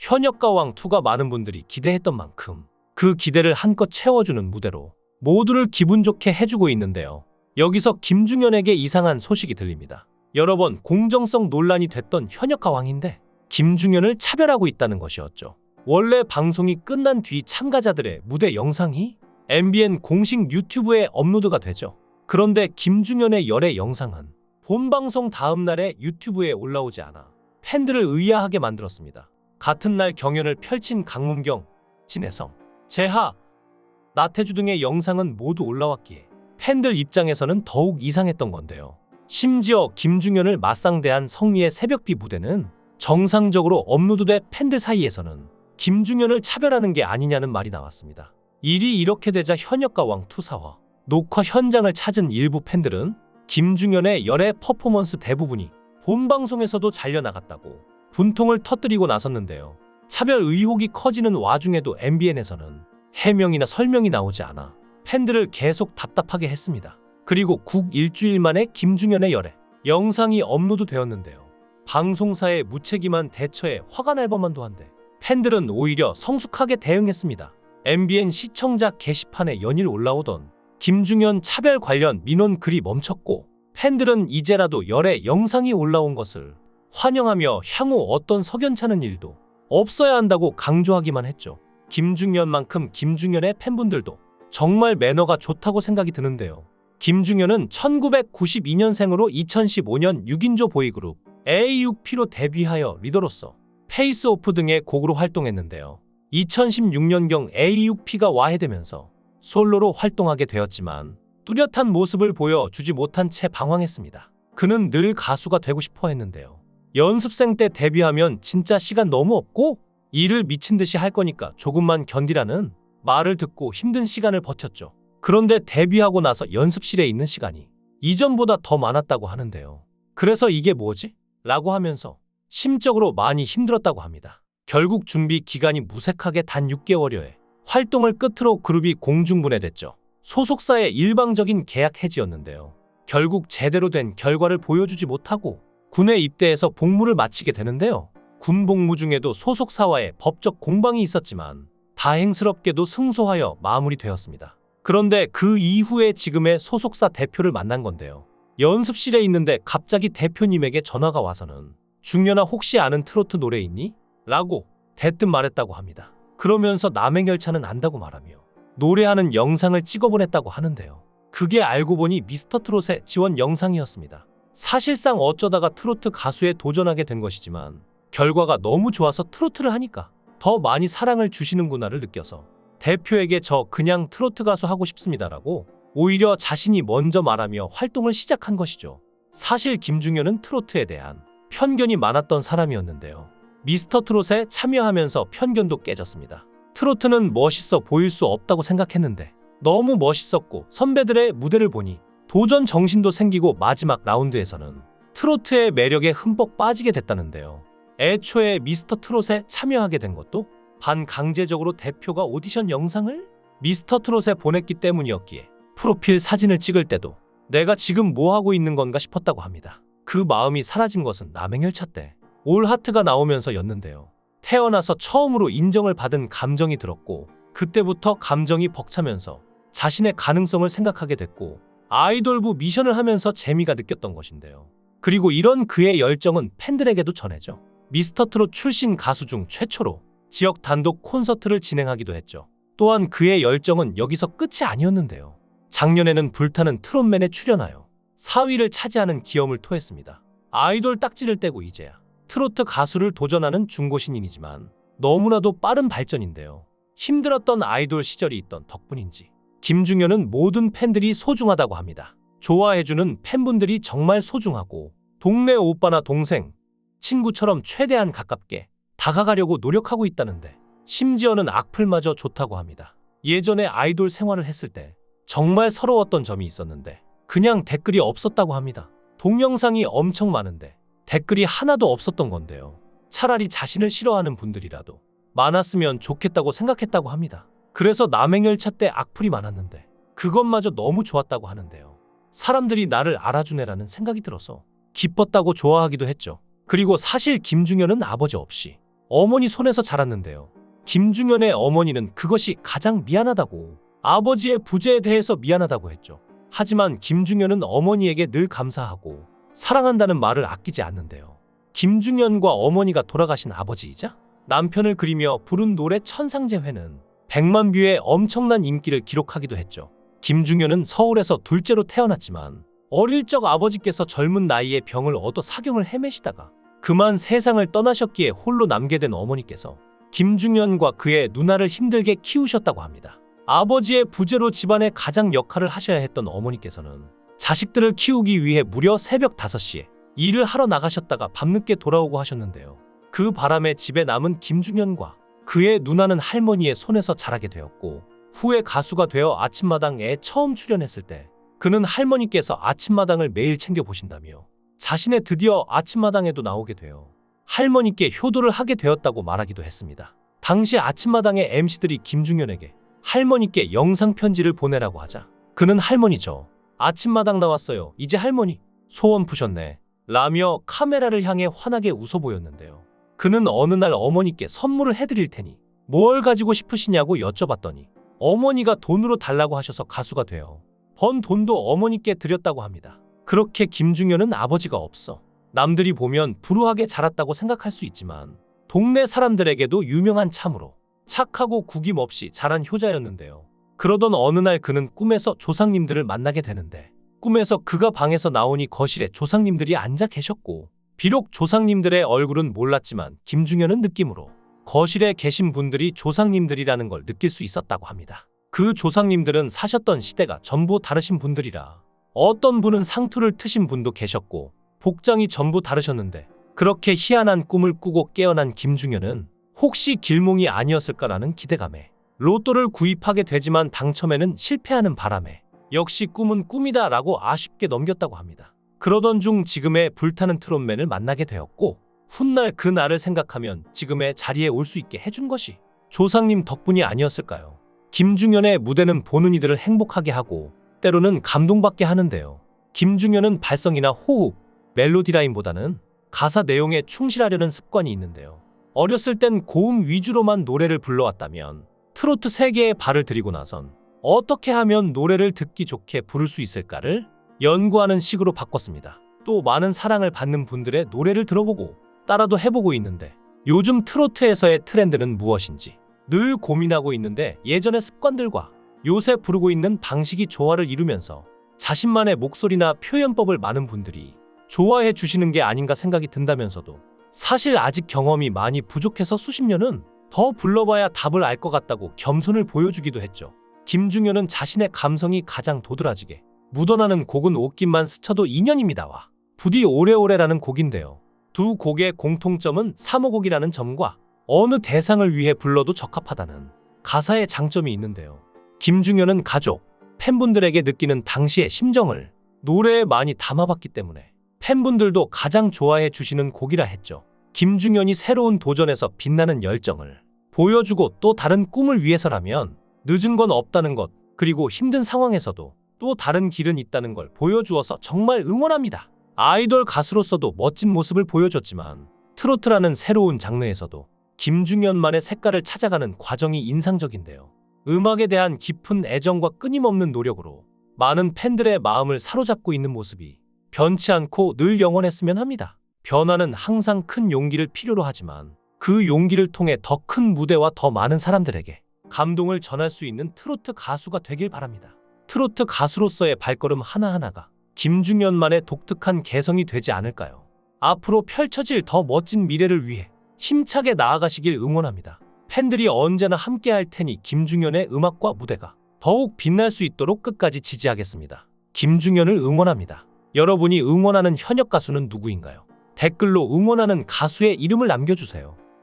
현역가왕2가 많은 분들이 기대했던 만큼 그 기대를 한껏 채워주는 무대로 모두를 기분 좋게 해주고 있는데요. 여기서 김중현에게 이상한 소식이 들립니다. 여러 번 공정성 논란이 됐던 현역가왕인데 김중현을 차별하고 있다는 것이었죠. 원래 방송이 끝난 뒤 참가자들의 무대 영상이 MBN 공식 유튜브에 업로드가 되죠. 그런데 김중현의 열애 영상은 본방송 다음 날에 유튜브에 올라오지 않아 팬들을 의아하게 만들었습니다. 같은 날 경연을 펼친 강문경, 진혜성, 재하, 나태주 등의 영상은 모두 올라왔기에 팬들 입장에서는 더욱 이상했던 건데요. 심지어 김중현을 맞상대한 성리의 새벽비 무대는 정상적으로 업로드돼 팬들 사이에서는 김중현을 차별하는 게 아니냐는 말이 나왔습니다. 일이 이렇게 되자 현역가왕 투사와 녹화 현장을 찾은 일부 팬들은 김중현의 열애 퍼포먼스 대부분이 본방송에서도 잘려나갔다고 분통을 터뜨리고 나섰는데요. 차별 의혹이 커지는 와중에도 MBN에서는 해명이나 설명이 나오지 않아 팬들을 계속 답답하게 했습니다. 그리고 국 일주일 만에 김중현의 열애 영상이 업로드되었는데요. 방송사의 무책임한 대처에 화가 날 법만도 한데 팬들은 오히려 성숙하게 대응했습니다. MBN 시청자 게시판에 연일 올라오던 김중현 차별 관련 민원 글이 멈췄고 팬들은 이제라도 열애 영상이 올라온 것을 환영하며 향후 어떤 석연찮은 일도 없어야 한다고 강조하기만 했죠. 김중현만큼 김중현의 팬분들도 정말 매너가 좋다고 생각이 드는데요. 김중현은 1992년생으로 2015년 6인조 보이그룹 AUP로 데뷔하여 리더로서 페이스 오프 등의 곡으로 활동했는데요. 2016년경 AUP가 와해되면서 솔로로 활동하게 되었지만 뚜렷한 모습을 보여주지 못한 채 방황했습니다. 그는 늘 가수가 되고 싶어 했는데요. 연습생 때 데뷔하면 진짜 시간 너무 없고 일을 미친 듯이 할 거니까 조금만 견디라는 말을 듣고 힘든 시간을 버텼죠. 그런데 데뷔하고 나서 연습실에 있는 시간이 이전보다 더 많았다고 하는데요. 그래서 이게 뭐지? 라고 하면서 심적으로 많이 힘들었다고 합니다. 결국 준비 기간이 무색하게 단 6개월여에 활동을 끝으로 그룹이 공중분해됐죠. 소속사의 일방적인 계약 해지였는데요. 결국 제대로 된 결과를 보여주지 못하고 군에 입대해서 복무를 마치게 되는데요. 군 복무 중에도 소속사와의 법적 공방이 있었지만 다행스럽게도 승소하여 마무리되었습니다. 그런데 그 이후에 지금의 소속사 대표를 만난 건데요. 연습실에 있는데 갑자기 대표님에게 전화가 와서는 중현아 혹시 아는 트로트 노래 있니? 라고 대뜸 말했다고 합니다. 그러면서 남행열차는 안다고 말하며 노래하는 영상을 찍어보냈다고 하는데요. 그게 알고 보니 미스터트롯의 지원 영상이었습니다. 사실상 어쩌다가 트로트 가수에 도전하게 된 것이지만 결과가 너무 좋아서 트로트를 하니까 더 많이 사랑을 주시는구나를 느껴서 대표에게 저 그냥 트로트 가수 하고 싶습니다라고 오히려 자신이 먼저 말하며 활동을 시작한 것이죠. 사실 김중현은 트로트에 대한 편견이 많았던 사람이었는데요. 미스터트롯에 참여하면서 편견도 깨졌습니다. 트로트는 멋있어 보일 수 없다고 생각했는데 너무 멋있었고 선배들의 무대를 보니 도전 정신도 생기고 마지막 라운드에서는 트로트의 매력에 흠뻑 빠지게 됐다는데요. 애초에 미스터트롯에 참여하게 된 것도 반강제적으로 대표가 오디션 영상을 미스터트롯에 보냈기 때문이었기에 프로필 사진을 찍을 때도 내가 지금 뭐 하고 있는 건가 싶었다고 합니다. 그 마음이 사라진 것은 남행열차 때 올 하트가 나오면서였는데요. 태어나서 처음으로 인정을 받은 감정이 들었고 그때부터 감정이 벅차면서 자신의 가능성을 생각하게 됐고 아이돌부 미션을 하면서 재미가 느꼈던 것인데요. 그리고 이런 그의 열정은 팬들에게도 전해져 미스터트롯 출신 가수 중 최초로 지역 단독 콘서트를 진행하기도 했죠. 또한 그의 열정은 여기서 끝이 아니었는데요. 작년에는 불타는 트롯맨에 출연하여 4위를 차지하는 기염을 토했습니다. 아이돌 딱지를 떼고 이제야 트로트 가수를 도전하는 중고신인이지만 너무나도 빠른 발전인데요. 힘들었던 아이돌 시절이 있던 덕분인지 김중현은 모든 팬들이 소중하다고 합니다. 좋아해주는 팬분들이 정말 소중하고 동네 오빠나 동생, 친구처럼 최대한 가깝게 다가가려고 노력하고 있다는데 심지어는 악플마저 좋다고 합니다. 예전에 아이돌 생활을 했을 때 정말 서러웠던 점이 있었는데 그냥 댓글이 없었다고 합니다. 동영상이 엄청 많은데 댓글이 하나도 없었던 건데요. 차라리 자신을 싫어하는 분들이라도 많았으면 좋겠다고 생각했다고 합니다. 그래서 남행열차 때 악플이 많았는데 그것마저 너무 좋았다고 하는데요. 사람들이 나를 알아주네라는 생각이 들어서 기뻤다고 좋아하기도 했죠. 그리고 사실 김중현은 아버지 없이 어머니 손에서 자랐는데요. 김중현의 어머니는 그것이 가장 미안하다고, 아버지의 부재에 대해서 미안하다고 했죠. 하지만 김중현은 어머니에게 늘 감사하고 사랑한다는 말을 아끼지 않는데요. 김중현과 어머니가 돌아가신 아버지이자 남편을 그리며 부른 노래 천상재회는 100만 뷰의 엄청난 인기를 기록하기도 했죠. 김중현은 서울에서 둘째로 태어났지만 어릴 적 아버지께서 젊은 나이에 병을 얻어 사경을 헤매시다가 그만 세상을 떠나셨기에 홀로 남게 된 어머니께서 김중현과 그의 누나를 힘들게 키우셨다고 합니다. 아버지의 부재로 집안의 가장 역할을 하셔야 했던 어머니께서는 자식들을 키우기 위해 무려 새벽 5시에 일을 하러 나가셨다가 밤늦게 돌아오고 하셨는데요. 그 바람에 집에 남은 김중현과 그의 누나는 할머니의 손에서 자라게 되었고, 후에 가수가 되어 아침마당에 처음 출연했을 때 그는 할머니께서 아침마당을 매일 챙겨보신다며 자신의 드디어 아침마당에도 나오게 되어 할머니께 효도를 하게 되었다고 말하기도 했습니다. 당시 아침마당의 MC들이 김중현에게 할머니께 영상편지를 보내라고 하자 그는 할머니죠, 아침마당 나왔어요, 이제 할머니 소원 푸셨네 라며 카메라를 향해 환하게 웃어 보였는데요. 그는 어느 날 어머니께 선물을 해드릴 테니 뭘 가지고 싶으시냐고 여쭤봤더니 어머니가 돈으로 달라고 하셔서 가수가 되어 번 돈도 어머니께 드렸다고 합니다. 그렇게 김중현은 아버지가 없어 남들이 보면 불우하게 자랐다고 생각할 수 있지만 동네 사람들에게도 유명한 참으로 착하고 구김없이 자란 효자였는데요. 그러던 어느 날 그는 꿈에서 조상님들을 만나게 되는데, 꿈에서 그가 방에서 나오니 거실에 조상님들이 앉아 계셨고, 비록 조상님들의 얼굴은 몰랐지만 김중현은 느낌으로 거실에 계신 분들이 조상님들이라는 걸 느낄 수 있었다고 합니다. 그 조상님들은 사셨던 시대가 전부 다르신 분들이라 어떤 분은 상투를 트신 분도 계셨고 복장이 전부 다르셨는데, 그렇게 희한한 꿈을 꾸고 깨어난 김중현은 혹시 길몽이 아니었을까라는 기대감에 로또를 구입하게 되지만 당첨에는 실패하는 바람에 역시 꿈은 꿈이다 라고 아쉽게 넘겼다고 합니다. 그러던 중 지금의 불타는 트롯맨을 만나게 되었고, 훗날 그 날을 생각하면 지금의 자리에 올 수 있게 해준 것이 조상님 덕분이 아니었을까요? 김중현의 무대는 보는 이들을 행복하게 하고 때로는 감동받게 하는데요. 김중현은 발성이나 호흡, 멜로디 라인보다는 가사 내용에 충실하려는 습관이 있는데요. 어렸을 땐 고음 위주로만 노래를 불러왔다면 트로트 세계에 발을 들이고 나선 어떻게 하면 노래를 듣기 좋게 부를 수 있을까를 연구하는 식으로 바꿨습니다. 또 많은 사랑을 받는 분들의 노래를 들어보고 따라도 해보고 있는데, 요즘 트로트에서의 트렌드는 무엇인지 늘 고민하고 있는데, 예전의 습관들과 요새 부르고 있는 방식이 조화를 이루면서 자신만의 목소리나 표현법을 많은 분들이 좋아해 주시는 게 아닌가 생각이 든다면서도, 사실 아직 경험이 많이 부족해서 수십 년은 더 불러봐야 답을 알 것 같다고 겸손을 보여주기도 했죠. 김중현은 자신의 감성이 가장 도드라지게 묻어나는 곡은 옷깃만 스쳐도 인연입니다와 부디 오래오래라는 곡인데요. 두 곡의 공통점은 3호곡이라는 점과 어느 대상을 위해 불러도 적합하다는 가사의 장점이 있는데요. 김중현은 가족, 팬분들에게 느끼는 당시의 심정을 노래에 많이 담아봤기 때문에 팬분들도 가장 좋아해 주시는 곡이라 했죠. 김중현이 새로운 도전에서 빛나는 열정을 보여주고 또 다른 꿈을 위해서라면 늦은 건 없다는 것, 그리고 힘든 상황에서도 또 다른 길은 있다는 걸 보여주어서 정말 응원합니다. 아이돌 가수로서도 멋진 모습을 보여줬지만 트로트라는 새로운 장르에서도 김중현만의 색깔을 찾아가는 과정이 인상적인데요. 음악에 대한 깊은 애정과 끊임없는 노력으로 많은 팬들의 마음을 사로잡고 있는 모습이 변치 않고 늘 영원했으면 합니다. 변화는 항상 큰 용기를 필요로 하지만 그 용기를 통해 더 큰 무대와 더 많은 사람들에게 감동을 전할 수 있는 트로트 가수가 되길 바랍니다. 트로트 가수로서의 발걸음 하나하나가 김중현만의 독특한 개성이 되지 않을까요? 앞으로 펼쳐질 더 멋진 미래를 위해 힘차게 나아가시길 응원합니다. 팬들이 언제나 함께 할 테니 김중현의 음악과 무대가 더욱 빛날 수 있도록 끝까지 지지하겠습니다. 김중현을 응원합니다. 여러분이 응원하는 현역 가수는 누구인가요? 댓글로 응원하는 가수의 이름을 남겨주세요.